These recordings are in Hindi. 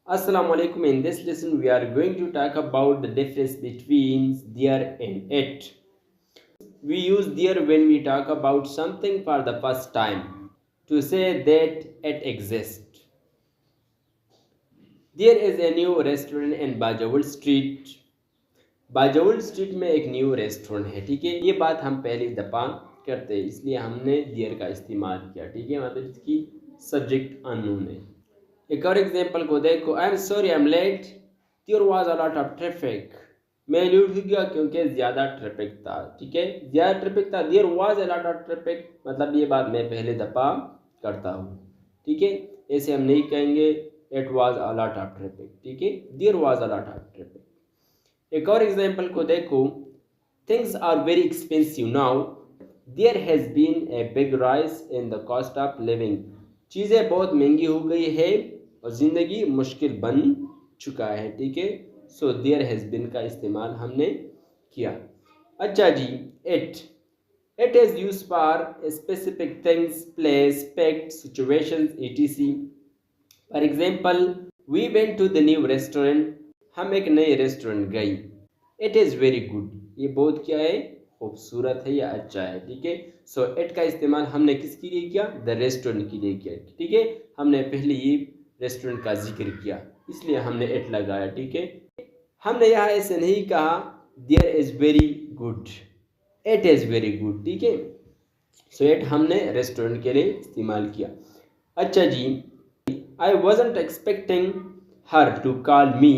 Assalamu alaikum. In this lesson, we are going to talk about the difference between there and it. We use there when we talk about something for the first time to say that it exists. There is a new restaurant in Bajawal street. Bajawal street में एक न्यू रेस्टोरेंट है. ठीक है, ये बात हम पहली दफ़ा करते हैं, इसलिए हमने देयर का इस्तेमाल किया. ठीक है, मतलब इसकी सब्जेक्ट अननोन है. एक और एग्जांपल को देखो. I am sorry I am late, there was a lot of traffic. मैं लेट हो गया क्योंकि ज़्यादा ट्रैफिक था. ठीक है, ज़्यादा ट्रैफिक था. There was a lot of traffic, मतलब ये बात मैं पहले दफ़ा करता हूँ. ठीक है, ऐसे हम नहीं कहेंगे it was a lot of traffic. ठीक है, there was a lot of traffic. एक और एग्जांपल को देखो. Things are very expensive now, there has been a big rise in the cost of living. चीज़ें बहुत महंगी हो गई है और ज़िंदगी मुश्किल बन चुका है. ठीक है, सो देयर हैज़ बीन का इस्तेमाल हमने किया. अच्छा जी, it is use for specific things, place, fact, situations etc. For example, we went to the new restaurant. हम एक नए रेस्टोरेंट गई. इट इज़ वेरी गुड, ये बहुत क्या है, खूबसूरत है या अच्छा है. ठीक है, सो इट का इस्तेमाल हमने किसके लिए किया, द रेस्टोरेंट के लिए किया. ठीक है, हमने पहले ये रेस्टोरेंट का जिक्र किया इसलिए हमने इट लगाया. ठीक है, हमने यहाँ ऐसे नहीं कहा there is very good, it is very good. ठीक है, सो इट हमने रेस्टोरेंट के लिए इस्तेमाल किया. अच्छा जी, I wasn't expecting her to call me.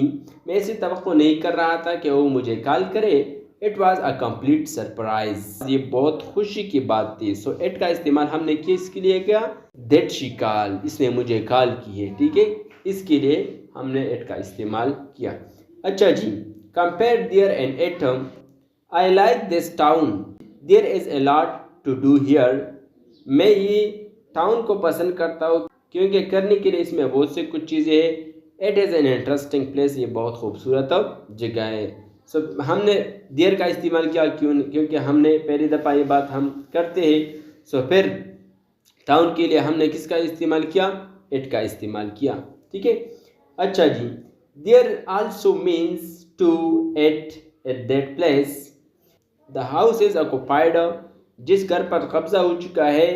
मैं ऐसी तवक्को नहीं कर रहा था कि वो मुझे कॉल करे. It was a complete surprise, ये बहुत खुशी की बात थी. सो इट का इस्तेमाल हमने किसके लिए किया, दैट शी कॉल, इसने मुझे कॉल की है. ठीक है, इसके लिए हमने इट का इस्तेमाल किया. अच्छा जी, compare there and it. I like this town, there is a lot to do here. मैं ये टाउन को पसंद करता हूँ क्योंकि करने के लिए इसमें बहुत से कुछ चीज़ें हैं. It is an interesting place, ये बहुत खूबसूरत जगह है. सो हमने देयर का इस्तेमाल किया क्योंकि हमने पहली दफ़ा ये बात हम करते हैं. सो फिर टाउन के लिए हमने किसका इस्तेमाल किया, इट का इस्तेमाल किया. ठीक है, अच्छा जी, there also means to at that place. The house is occupied, जिस घर पर कब्जा हो चुका है.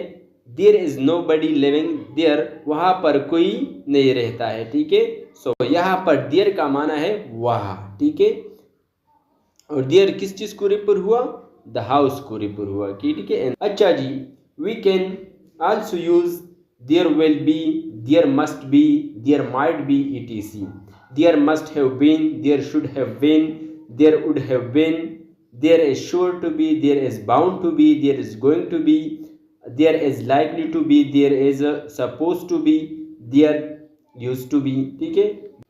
There is nobody living there, वहाँ पर कोई नहीं रहता है. ठीक है, सो यहाँ पर देयर का माना है वहाँ. ठीक है, और देयर किस चीज़ को रिपर हुआ, द हाउस को रिपर हुआ. ठीक है, अच्छा जी, we can also use there will be, there must be, there might be etc. There must have been, there should have been, there would have been, there is sure to be, there is bound to be, there is going to be, there is likely to be, there is suppose to be, there use to be. ठीक है,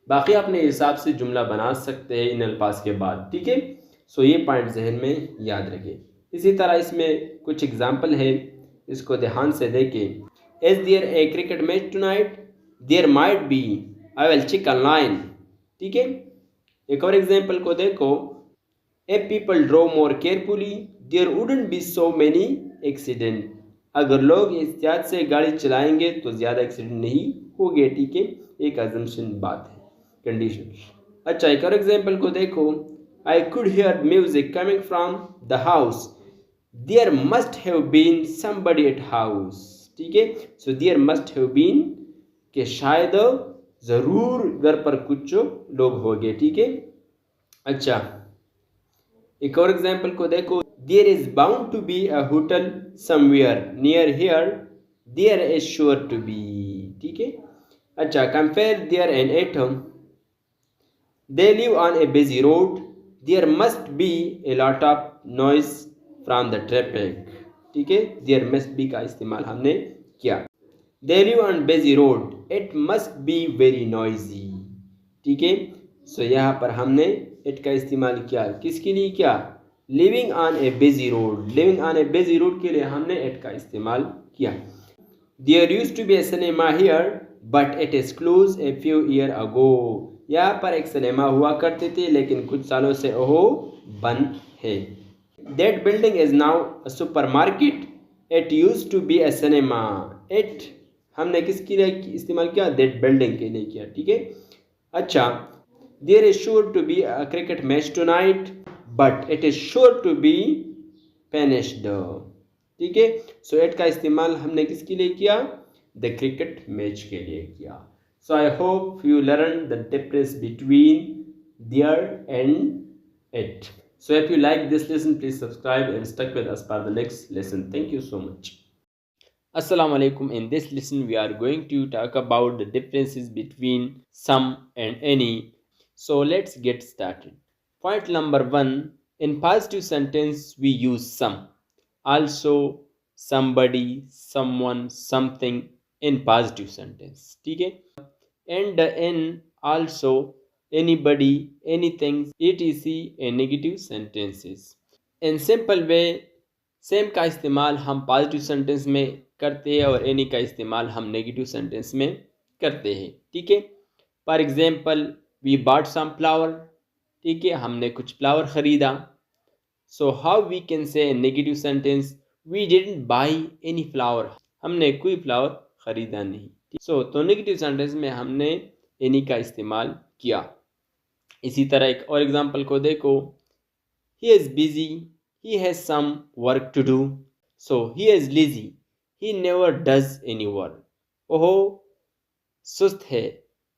बाकी अपने हिसाब से जुमला बना सकते हैं इन अल्फाज के बाद. ठीक है, सो ये पॉइंट जहन में याद रखें. इसी तरह इसमें कुछ एग्जाम्पल है, इसको ध्यान से देखें. Is there a cricket match tonight, there might be, I will check online. ठीक है, एक और एग्जाम्पल को देखो. A people drove more carefully, there wouldn't be so many accident. अगर लोग एहतियात से गाड़ी चलाएंगे तो ज़्यादा एक्सीडेंट नहीं होंगे. ठीक है, एक अजम्पशन बात है, कंडीशन. अच्छा, एक और एग्जाम्पल को देखो. I could hear music coming from the house. There must have been somebody at house. ठीक है, so there must have been के शायद ज़रूर घर पर कुछ लोग होंगे. ठीक है, अच्छा, एक और एग्जाम्पल को देखो. There is bound to be a hotel somewhere near here. There is sure to be. ठीक है, अच्छा, compare there and it. They live on a busy road. There must be a lot of noise from the traffic. ठीक है, there must be का इस्तेमाल हमने किया. They live on busy road. It must be very noisy. ठीक है, सो यहाँ पर हमने it का इस्तेमाल किया किसके लिए किया, living on a busy road. living on a busy road के लिए हमने it का इस्तेमाल किया. There used to be a cinema here, but it is closed a few years ago. यहाँ पर एक सिनेमा हुआ करते थे लेकिन कुछ सालों से वह बंद है. That building is now a supermarket. It used to be a cinema. It हमने किसके लिए इस्तेमाल किया, that building के लिए किया. ठीक है, अच्छा, there is sure to be a cricket match tonight but it is sure to be finished. ठीक है, सो एट का इस्तेमाल हमने किसके लिए किया? द क्रिकेट मैच के लिए किया। So I hope you learn the difference between there and it. So if you like this lesson, please subscribe and stuck with us for the next lesson. Thank you so much. Assalamu alaikum. In this lesson, we are going to talk about the differences between some and any. So let's get started. Point number one, in positive sentence, we use some. Also, somebody, someone, something in positive sentence. ठीक है? And in also, anybody, anything, etc. in negative sentences. In simple way, same का इस्तेमाल हम पॉजिटिव सेंटेंस में करते हैं और एनी का इस्तेमाल हम नेगेटिव सेंटेंस में करते हैं। ठीक है, for example we bought some flower. ठीक है, हमने कुछ फ्लावर ख़रीदा। So how we can say in negative sentence, we didn't buy any flower. हमने कोई फ्लावर ख़रीदा नहीं। सो तो नेगेटिव सेंटेंस में हमने एनी का इस्तेमाल किया। इसी तरह एक और एग्जांपल को देखो, he is busy, he has some work to do. So he is lazy, he never does any work. ओहो सुस्त है,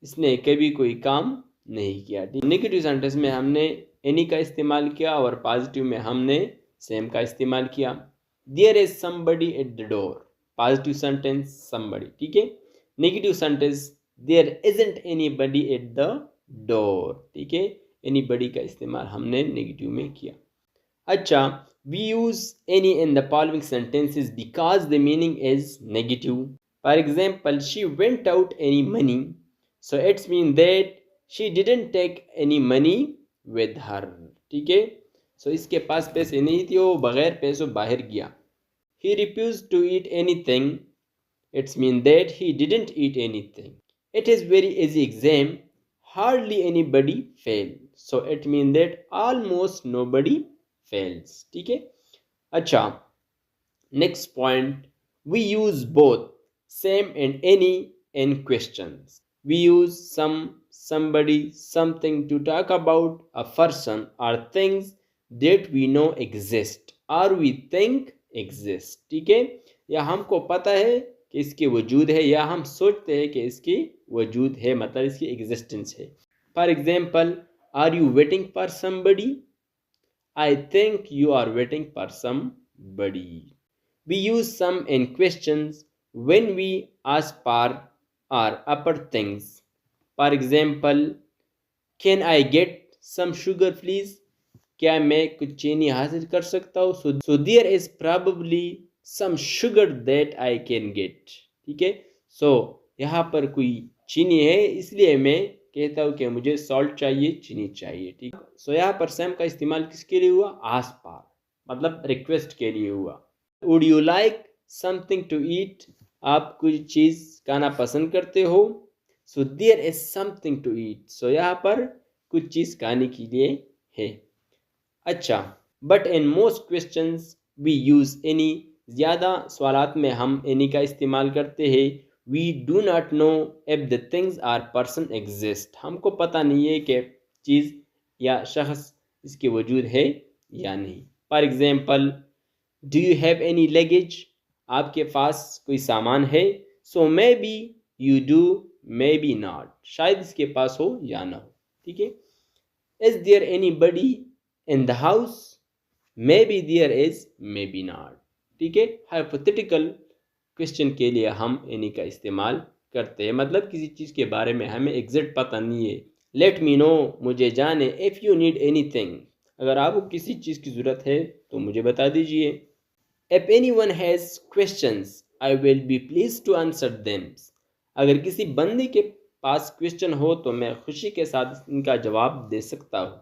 इसने कभी कोई काम नहीं किया। नेगेटिव सेंटेंस में हमने एनी का इस्तेमाल किया और पॉजिटिव में हमने सेम का इस्तेमाल किया। There is somebody at the door, positive sentence somebody. ठीक है, negative sentence there isn't anybody at the door. ठीक है, एनीबडी का इस्तेमाल हमने नेगेटिव में किया। अच्छा, we use any in the following sentences because the meaning is negative. For example, she went out any money. So it's mean that she didn't take any money with her. ठीक है, so इसके पास पैसे नहीं थे, वो बगैर पैसों बाहर गया। He refused to eat anything. It's mean that he didn't eat anything. It is very easy exam. Hardly anybody failed. So it mean that almost nobody fails. ठीक है, अच्छा, next point, we use both some and any in questions. We use some, somebody, something to talk about a person or things that we know exist or we think exist. ठीक है, या हमको पता है कि इसके वजूद है या हम सोचते हैं कि इसकी वजूद है, मतलब इसकी एग्जिस्टेंस है। For example, are you waiting for somebody? I think you are waiting for somebody. We use some in questions when we ask for or upper things. For example, can I get some sugar please? क्या मैं कुछ चीनी हासिल कर सकता हूँ? So there is probably some sugar that I can get. ठीक है, so यहाँ पर कोई चीनी है इसलिए मैं कहता हूँ कि मुझे सॉल्ट चाहिए, चीनी चाहिए। ठीक, सो यहाँ पर सेम का इस्तेमाल किसके लिए हुआ? आस पास, मतलब रिक्वेस्ट के लिए हुआ। Would you like something to eat? आप कुछ चीज़ खाना पसंद करते हो? So there is something to eat, so यहाँ पर कुछ चीज़ खाने के लिए है। अच्छा, but in most questions we use any. ज़्यादा सवालात में हम एनी का इस्तेमाल करते हैं। We do not know if the things or person exist. हमको पता नहीं है कि चीज़ या शख्स इसके वजूद है या नहीं। For example, do you have any luggage? आपके पास कोई सामान है? So maybe you do, maybe not, शायद इसके पास हो या ना हो। ठीक है, is there anybody in the house? Maybe there is, maybe not. ठीक है, हाइपोथेटिकल क्वेश्चन के लिए हम एनी का इस्तेमाल करते हैं, मतलब किसी चीज़ के बारे में हमें एग्जैक्ट पता नहीं है। लेट मी नो, मुझे जाने। इफ़ यू नीड एनीथिंग, अगर आपको किसी चीज़ की ज़रूरत है तो मुझे बता दीजिए। If anyone has questions I will be please to answer them. अगर किसी बंदे के पास क्वेश्चन हो तो मैं खुशी के साथ इनका जवाब दे सकता हूँ।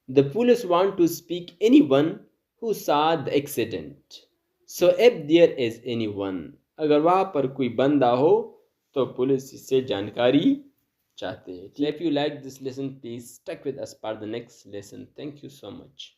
The police want to speak anyone who saw the accident. So if there is anyone, अगर वहाँ पर कोई बंदा हो तो पुलिस इससे जानकारी चाहते हैं। If you like this lesson please stick with us for the next lesson. Thank you so much.